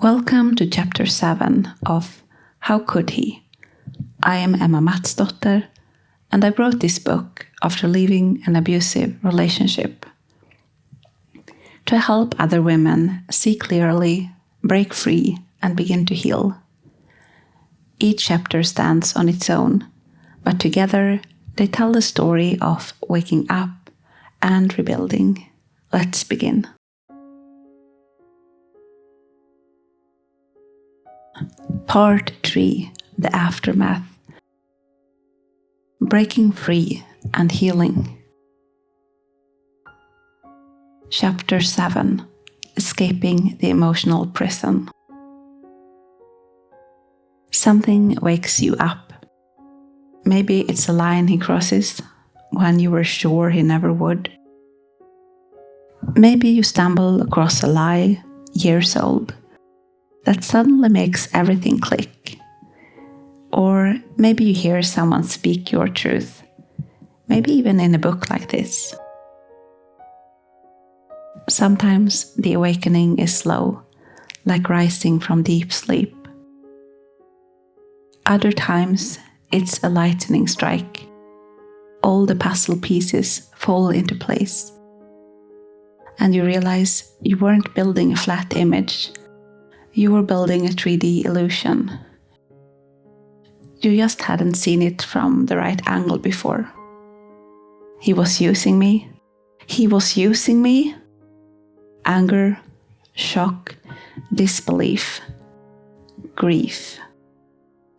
Welcome to Chapter 7 of How Could He? I am Emma Matsdotter, and I wrote this book after leaving an abusive relationship to help other women see clearly, break free, and begin to heal. Each chapter stands on its own, but together they tell the story of waking up and rebuilding. Let's begin. Part 3. The Aftermath. Breaking Free and Healing. Chapter 7. Escaping the Emotional Prison. Something wakes you up. Maybe it's a line he crosses when you were sure he never would. Maybe you stumble across a lie, years old, that suddenly makes everything click. Or maybe you hear someone speak your truth, maybe even in a book like this. Sometimes the awakening is slow, like rising from deep sleep. Other times it's a lightning strike. All the puzzle pieces fall into place. And you realize you weren't building a flat image. You were building a 3D illusion. You just hadn't seen it from the right angle before. He was using me. He was using me. Anger, shock, disbelief, grief.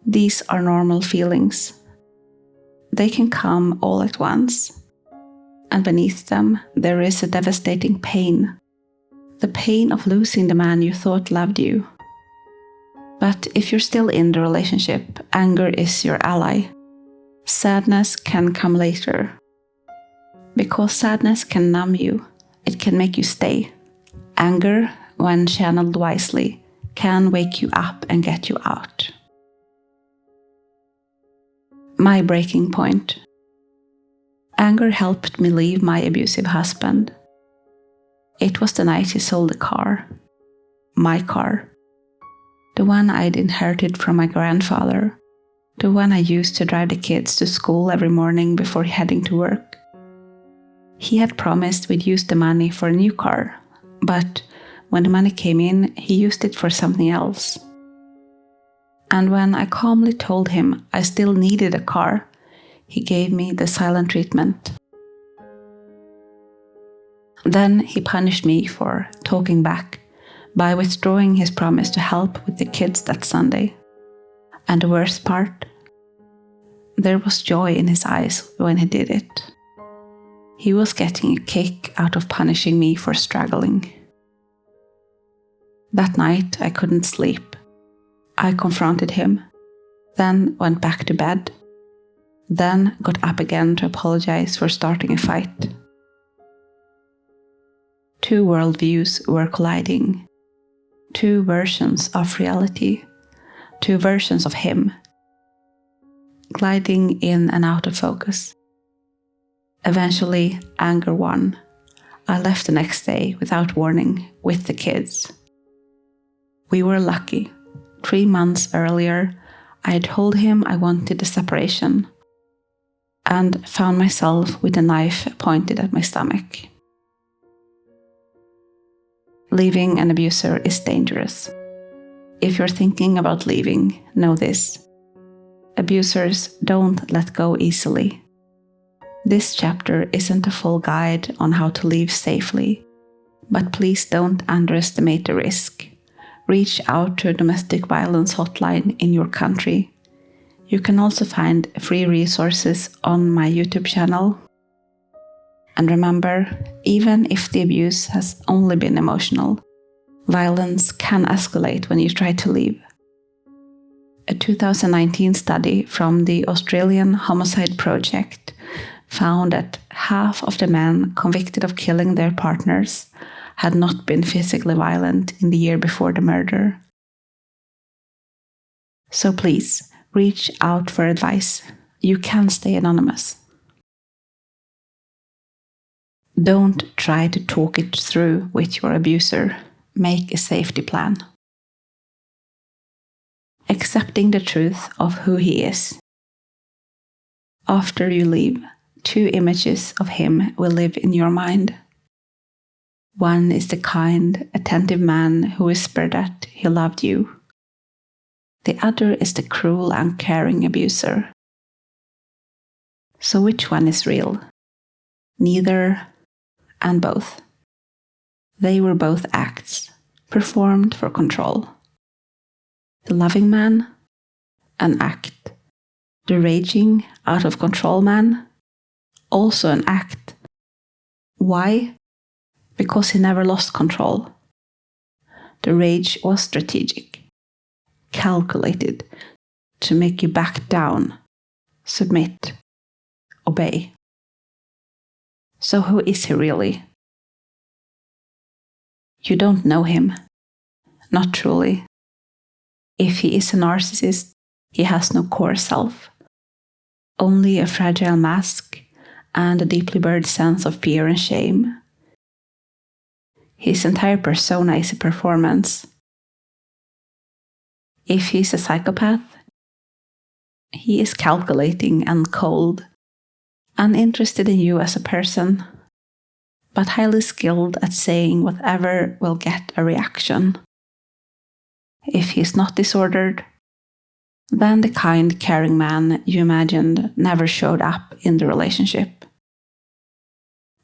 These are normal feelings. They can come all at once. And beneath them, there is a devastating pain. The pain of losing the man you thought loved you. But if you're still in the relationship, anger is your ally. Sadness can come later. Because sadness can numb you, it can make you stay. Anger, when channeled wisely, can wake you up and get you out. My breaking point. Anger helped me leave my abusive husband. It was the night he sold the car. My car. The one I'd inherited from my grandfather. The one I used to drive the kids to school every morning before heading to work. He had promised we'd use the money for a new car, but when the money came in, he used it for something else. And when I calmly told him I still needed a car, he gave me the silent treatment. Then he punished me for talking back by withdrawing his promise to help with the kids that Sunday. And the worst part? There was joy in his eyes when he did it. He was getting a kick out of punishing me for struggling. That night I couldn't sleep. I confronted him, then went back to bed, then got up again to apologize for starting a fight. Two worldviews were colliding. Two versions of reality. Two versions of him. Gliding in and out of focus. Eventually, anger won. I left the next day without warning with the kids. We were lucky. 3 months earlier, I had told him I wanted a separation and found myself with a knife pointed at my stomach. Leaving an abuser is dangerous. If you're thinking about leaving, know this. Abusers don't let go easily. This chapter isn't a full guide on how to leave safely, but please don't underestimate the risk. Reach out to a domestic violence hotline in your country. You can also find free resources on my YouTube channel. And remember, even if the abuse has only been emotional, violence can escalate when you try to leave. A 2019 study from the Australian Homicide Project found that half of the men convicted of killing their partners had not been physically violent in the year before the murder. So please, reach out for advice. You can stay anonymous. Don't try to talk it through with your abuser. Make a safety plan. accepting the truth of who he is. After you leave, 2 images of him will live in your mind. One is the kind, attentive man who whispered that he loved you. The other is the cruel, uncaring abuser. So which one is real? Neither and both. They were both acts, performed for control. The loving man, an act. The raging, out of control man, also an act. Why? Because he never lost control. The rage was strategic, calculated to make you back down, submit, obey. So who is he really? You don't know him. Not truly. If he is a narcissist, he has no core self. Only a fragile mask and a deeply buried sense of fear and shame. His entire persona is a performance. If he's a psychopath, he is calculating and cold, uninterested in you as a person, but highly skilled at saying whatever will get a reaction. If he's not disordered, then the kind, caring man you imagined never showed up in the relationship.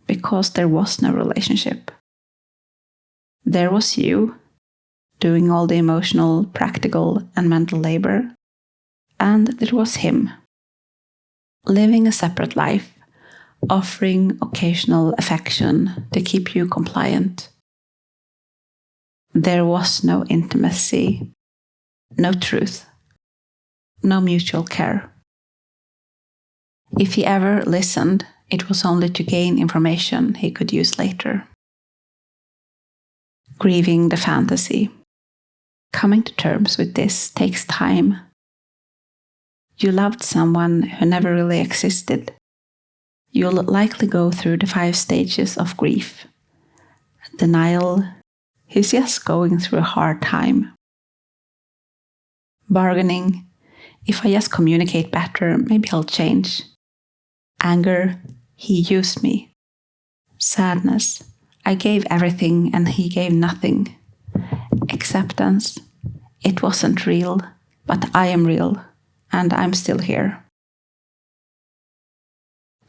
Because there was no relationship. There was you, doing all the emotional, practical, and mental labor, and there was him, living a separate life, offering occasional affection to keep you compliant. There was no intimacy, no truth, no mutual care. If he ever listened, it was only to gain information he could use later. Grieving the fantasy. Coming to terms with this takes time. You loved someone who never really existed. You'll likely go through the 5 stages of grief. Denial. He's just going through a hard time. Bargaining. If I just communicate better, maybe he'll change. Anger. He used me. Sadness. I gave everything and he gave nothing. Acceptance. It wasn't real, but I am real, and I'm still here.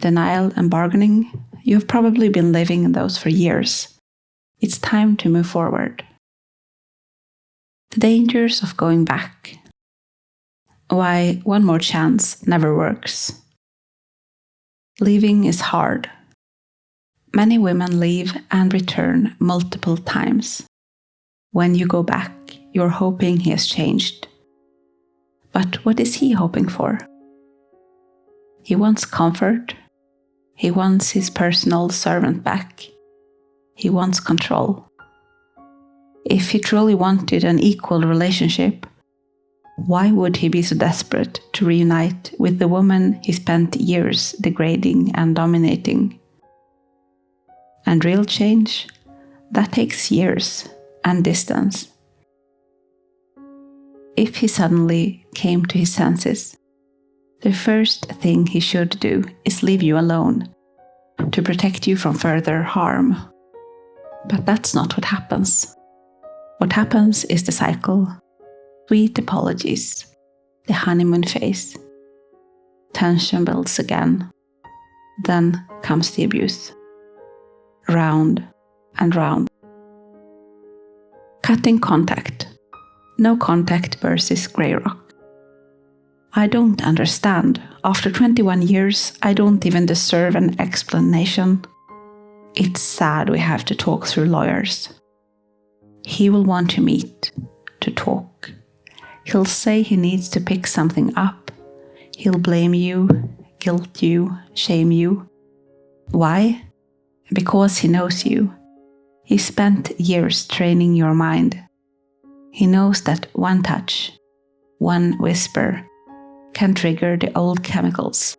Denial and bargaining. You've probably been living in those for years. It's time to move forward. The dangers of going back. Why one more chance never works. Leaving is hard. Many women leave and return multiple times. When you go back, you're hoping he has changed. But what is he hoping for? He wants comfort. He wants his personal servant back. He wants control. If he truly wanted an equal relationship, why would he be so desperate to reunite with the woman he spent years degrading and dominating? And real change, that takes years and distance. If he suddenly came to his senses, the first thing he should do is leave you alone to protect you from further harm. But that's not what happens. What happens is the cycle. Sweet apologies, the honeymoon phase. Tension builds again. Then comes the abuse. Round and round. Cutting contact. No contact versus grey rock. I don't understand. After 21 years, I don't even deserve an explanation. It's sad we have to talk through lawyers. He will want to meet, to talk. He'll say he needs to pick something up. He'll blame you, guilt you, shame you. Why? Because he knows you. He spent years training your mind. He knows that one touch, one whisper, can trigger the old chemicals,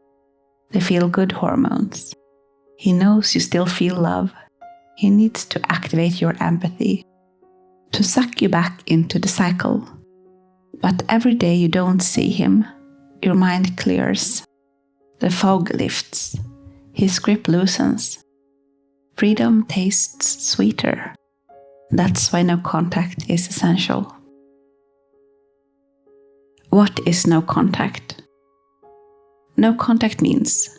the feel-good hormones. He knows you still feel love. He needs to activate your empathy, to suck you back into the cycle. But every day you don't see him, your mind clears. The fog lifts. His grip loosens. Freedom tastes sweeter. That's why no contact is essential. What is no contact? No contact means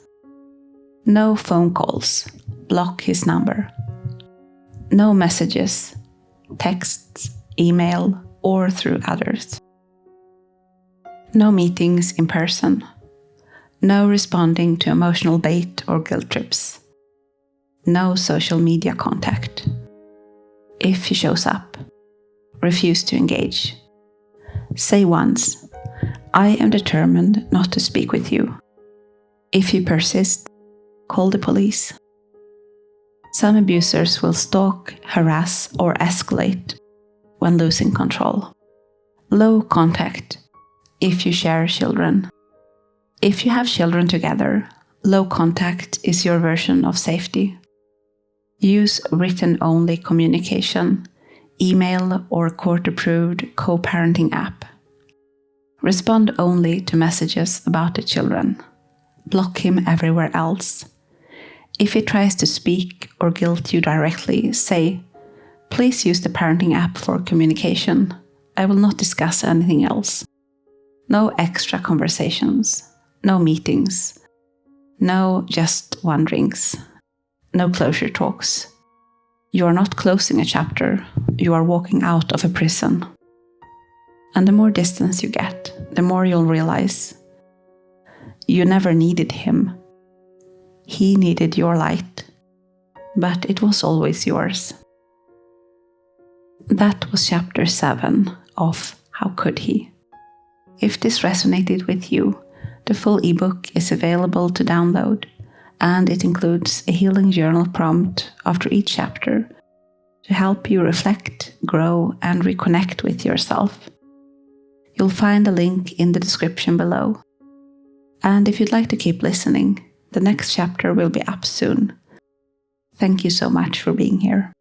no phone calls, block his number. No messages, texts, email, or through others. No meetings in person. No responding to emotional bait or guilt trips. No social media contact. If he shows up, refuse to engage. Say once, I am determined not to speak with you. If you persist, call the police. Some abusers will stalk, harass, or escalate when losing control. Low contact. If you share children. If you have children together, low contact is your version of safety. Use written-only communication, email or court-approved co-parenting app. Respond only to messages about the children. Block him everywhere else. If he tries to speak or guilt you directly, say, please use the parenting app for communication. I will not discuss anything else. No extra conversations. No meetings. No just one drinks. No closure talks. You are not closing a chapter. You are walking out of a prison. And the more distance you get, the more you'll realize you never needed him. He needed your light, but it was always yours. That was chapter 7 of How Could He? If this resonated with you, the full ebook is available to download, and it includes a healing journal prompt after each chapter to help you reflect, grow, and reconnect with yourself. You'll find a link in the description below. And if you'd like to keep listening, the next chapter will be up soon. Thank you so much for being here.